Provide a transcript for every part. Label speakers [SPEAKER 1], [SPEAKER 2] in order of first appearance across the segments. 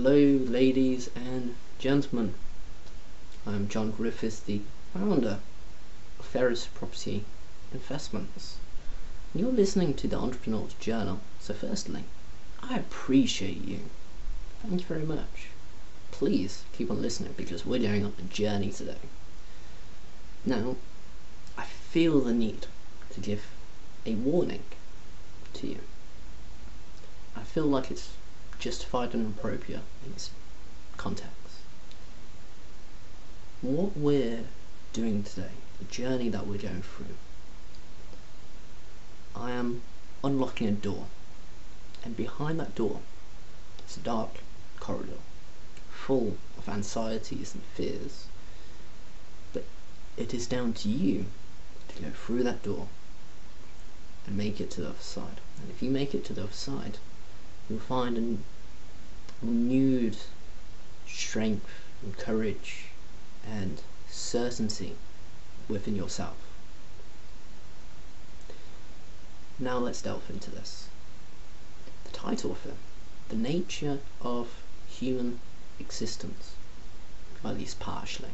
[SPEAKER 1] Hello ladies and gentlemen, I'm John Griffiths, the founder of Ferris Property Investments. And you're listening to the Entrepreneur's Journal, so firstly, I appreciate you. Thank you very much. Please keep on listening because we're going on a journey today. Now, I feel the need to give a warning to you. I feel like it's justified and appropriate in this context. What we're doing today, the journey that we're going through, I am unlocking a door, and behind that door is a dark corridor full of anxieties and fears, but it is down to you to go through that door and make it to the other side. And if you make it to the other side, you'll find a renewed strength and courage and certainty within yourself. Now let's delve into this. The title of it, The Nature of Human Existence, at least partially.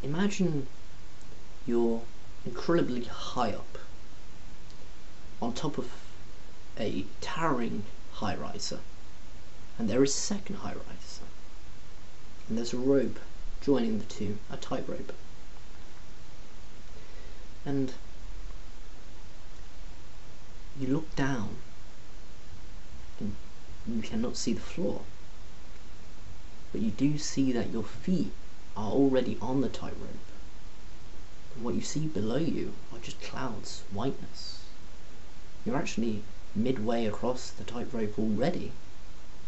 [SPEAKER 1] Imagine you're incredibly high up, on top of a towering high-riser, and there is a second high-riser, and there's a rope joining the two, a tightrope, and you look down and you cannot see the floor, but you do see that your feet are already on the tightrope, and what you see below you are just clouds, whiteness. You're actually midway across the tightrope already,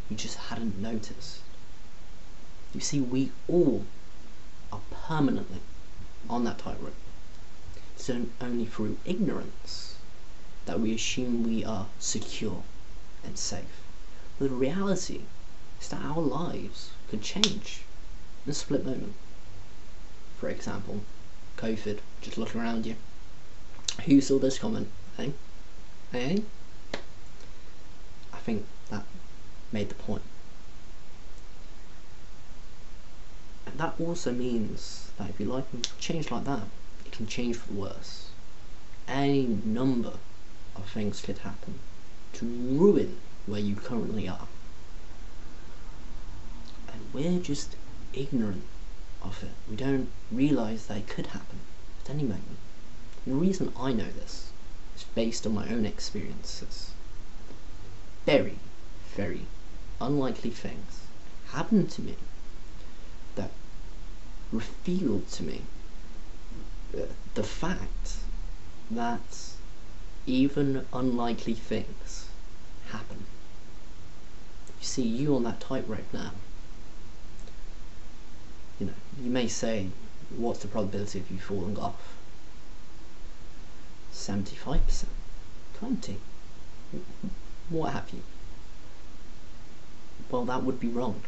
[SPEAKER 1] you just hadn't noticed. You see, we all are permanently on that tightrope. It's only through ignorance that we assume we are secure and safe. But the reality is that our lives could change in a split moment. For example, COVID, just look around you. Who saw this comment? Eh? Eh? I think that made the point. And that also means that if you like change like that, it can change for the worse. Any number of things could happen to ruin where you currently are. And we're just ignorant of it. We don't realise that it could happen at any moment. And the reason I know this is based on my own experiences. Very, very unlikely things happened to me that revealed to me the fact that even unlikely things happen. You see, you on that tightrope now, you may say, what's the probability of you falling off? 75%, 20%, what have you? Well, that would be wrong.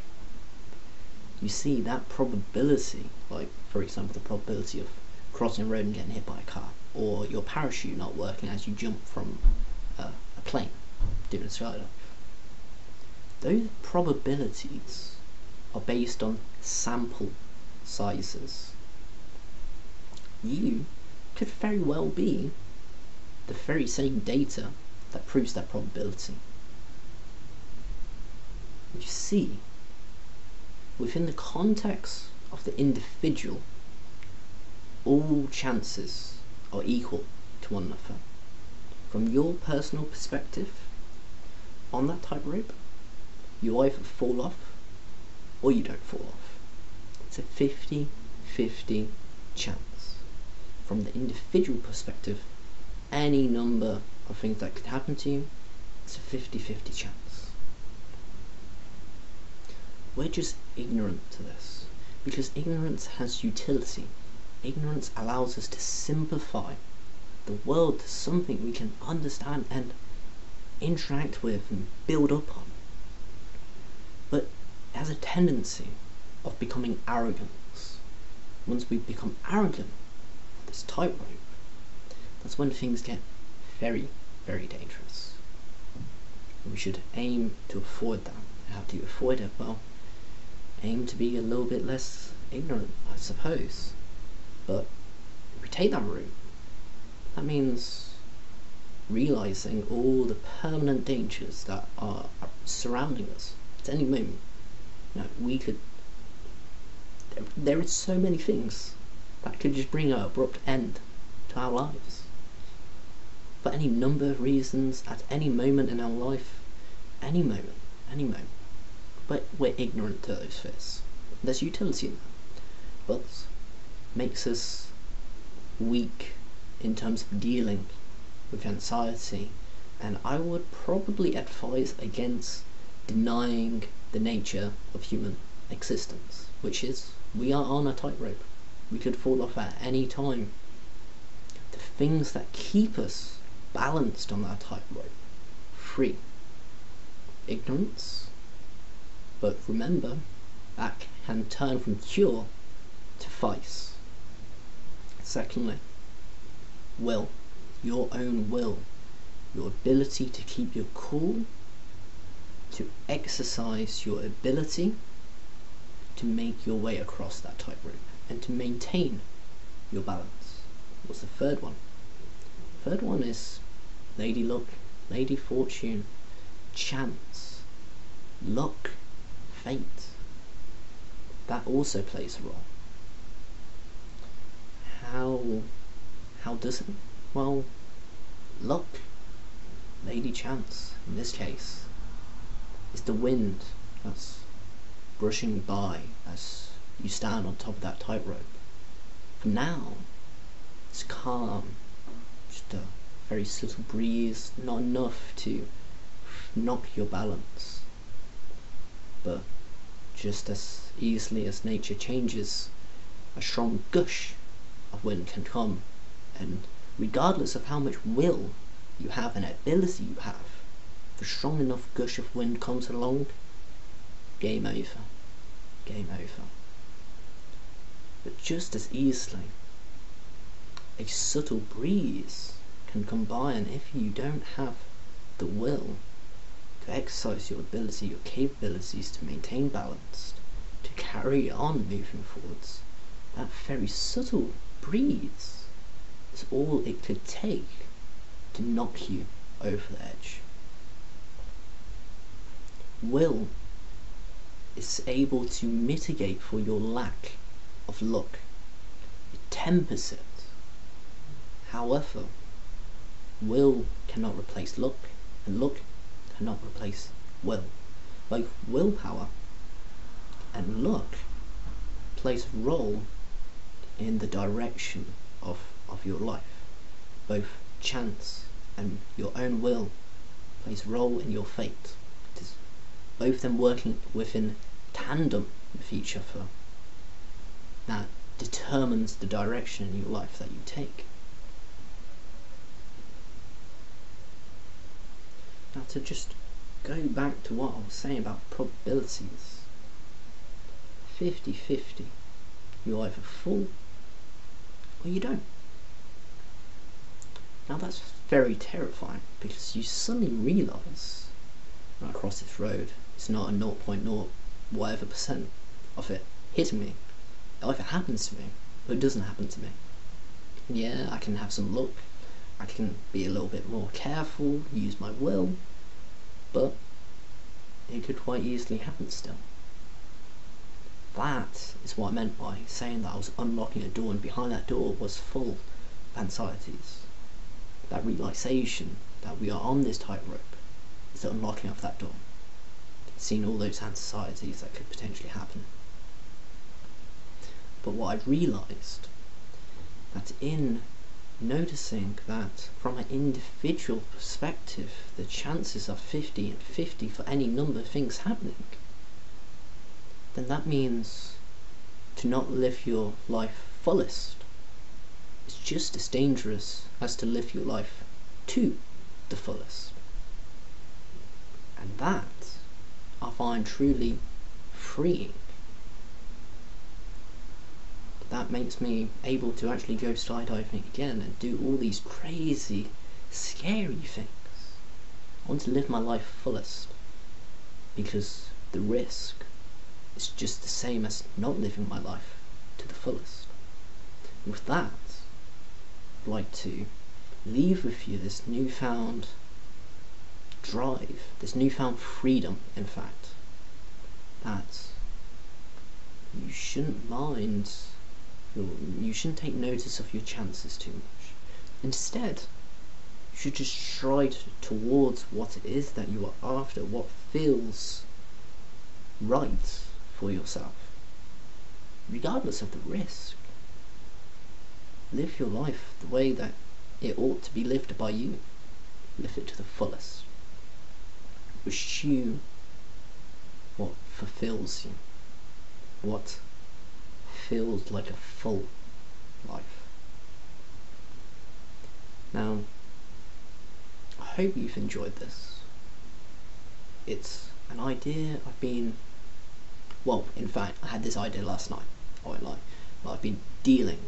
[SPEAKER 1] You see, that probability, like for example the probability of crossing a road and getting hit by a car, or your parachute not working as you jump from a plane doing a skydive, those probabilities are based on sample sizes. You could very well be the very same data that proves that probability. You see, within the context of the individual, all chances are equal to one another. From your personal perspective, on that tightrope, you either fall off or you don't fall off. It's a 50-50 chance. From the individual perspective, any number of things that could happen to you, it's a 50-50 chance. We're just ignorant to this, because ignorance has utility. Ignorance allows us to simplify the world to something we can understand and interact with and build up on. But it has a tendency of becoming arrogance. Once we become arrogant, this tightrope, that's when things get very, very dangerous. We should aim to avoid that How do you avoid it? Well, aim to be a little bit less ignorant, I suppose. But if we take that route, that means realizing all the permanent dangers that are surrounding us at any moment. There are so many things that could just bring an abrupt end to our lives. For any number of reasons, at any moment in our life, any moment, but we're ignorant to those fears. There's utility in that, but makes us weak in terms of dealing with anxiety, and I would probably advise against denying the nature of human existence, which is we are on a tightrope. We could fall off at any time. The things that keep us balanced on that tightrope free: ignorance, but remember, that can turn from cure to vice. Secondly, will. Your own will, your ability to keep your cool, to exercise your ability to make your way across that tightrope, and to maintain your balance. What's the third one? Third one is lady luck, lady fortune, chance, luck, fate. That also plays a role. How does it? Well, luck, lady chance, in this case, is the wind that's brushing by as you stand on top of that tightrope. For now, it's calm, just a very subtle breeze, not enough to knock your balance. But just as easily as nature changes, a strong gush of wind can come, and regardless of how much will you have and ability you have, if a strong enough gush of wind comes along, game over. Game over. But just as easily, a subtle breeze can come by, and if you don't have the will to exercise your ability, your capabilities to maintain balance, to carry on moving forwards, that very subtle breeze is all it could take to knock you over the edge. Will is able to mitigate for your lack of luck. It tempers it. However, will cannot replace luck, and luck cannot replace will. Both willpower and luck plays a role in the direction of your life. Both chance and your own will plays a role in your fate. It is both them working within tandem with each other that determines the direction in your life that you take. Now, to just go back to what I was saying about probabilities, 50-50, you either fall or you don't. Now that's very terrifying, because you suddenly realise when I cross this road, it's not a 0.0 whatever percent of it hitting me. It either happens to me or it doesn't happen to me. Yeah, I can have some luck, I can be a little bit more careful, use my will, but it could quite easily happen still. That is what I meant by saying that I was unlocking a door, and behind that door was full of anxieties. That realisation that we are on this tightrope is the unlocking of that door. Seeing all those anxieties that could potentially happen. But what I've realised, that in noticing that from an individual perspective the chances are 50 and 50 for any number of things happening, then that means to not live your life fullest is just as dangerous as to live your life to the fullest. And that I find truly freeing. That makes me able to actually go skydiving again and do all these crazy, scary things. I want to live my life fullest, because the risk is just the same as not living my life to the fullest. And with that, I'd like to leave with you this newfound drive, this newfound freedom, in fact, that you shouldn't mind, you shouldn't take notice of your chances too much. Instead, you should just stride towards what it is that you are after, what feels right for yourself, regardless of the risk. Live your life the way that it ought to be lived by you. Live it to the fullest. Pursue what fulfills you, what feels like a full life. Now, I hope you've enjoyed this. It's an idea I've been, well, in fact, I had this idea last night, I won't lie, but I've been dealing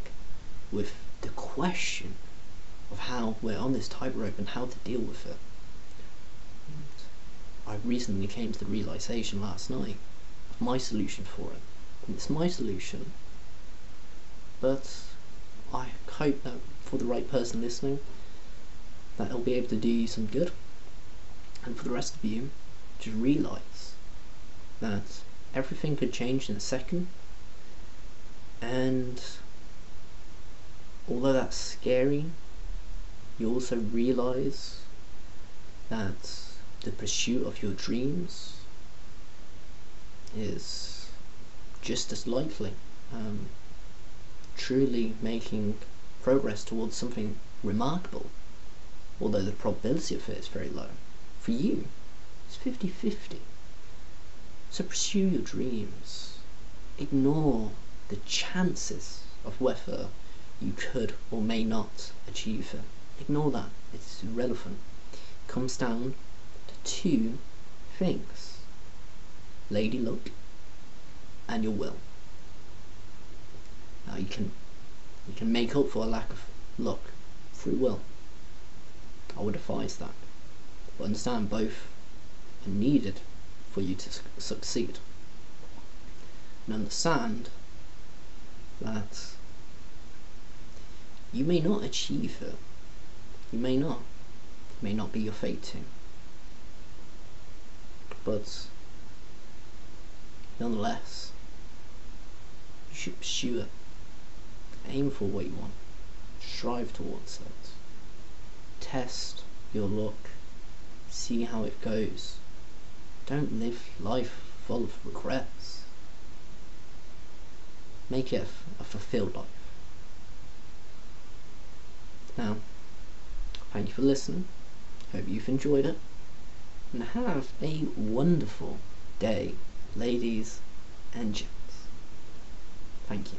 [SPEAKER 1] with the question of how we're on this tightrope and how to deal with it. And I recently came to the realization last night of my solution for it. And it's my solution, but I hope that for the right person listening, that it'll be able to do you some good. And for the rest of you, just realize that everything could change in a second, and although that's scary, you also realize that the pursuit of your dreams is just as likely truly making progress towards something remarkable, although the probability of it is very low. For you, it's 50-50. So pursue your dreams. Ignore the chances of whether you could or may not achieve it. Ignore that. It's irrelevant. It comes down to two things: lady luck and your will. Now you can make up for a lack of luck through will. I would advise that. But understand both are needed for you to succeed. And understand that you may not achieve it. You may not. It may not be your fate to. But nonetheless, you should pursue it. Aim for what you want. Strive towards it. Test your luck. See how it goes. Don't live life full of regrets. Make it a fulfilled life. Now, thank you for listening. Hope you've enjoyed it. And have a wonderful day, ladies and gents. Thank you.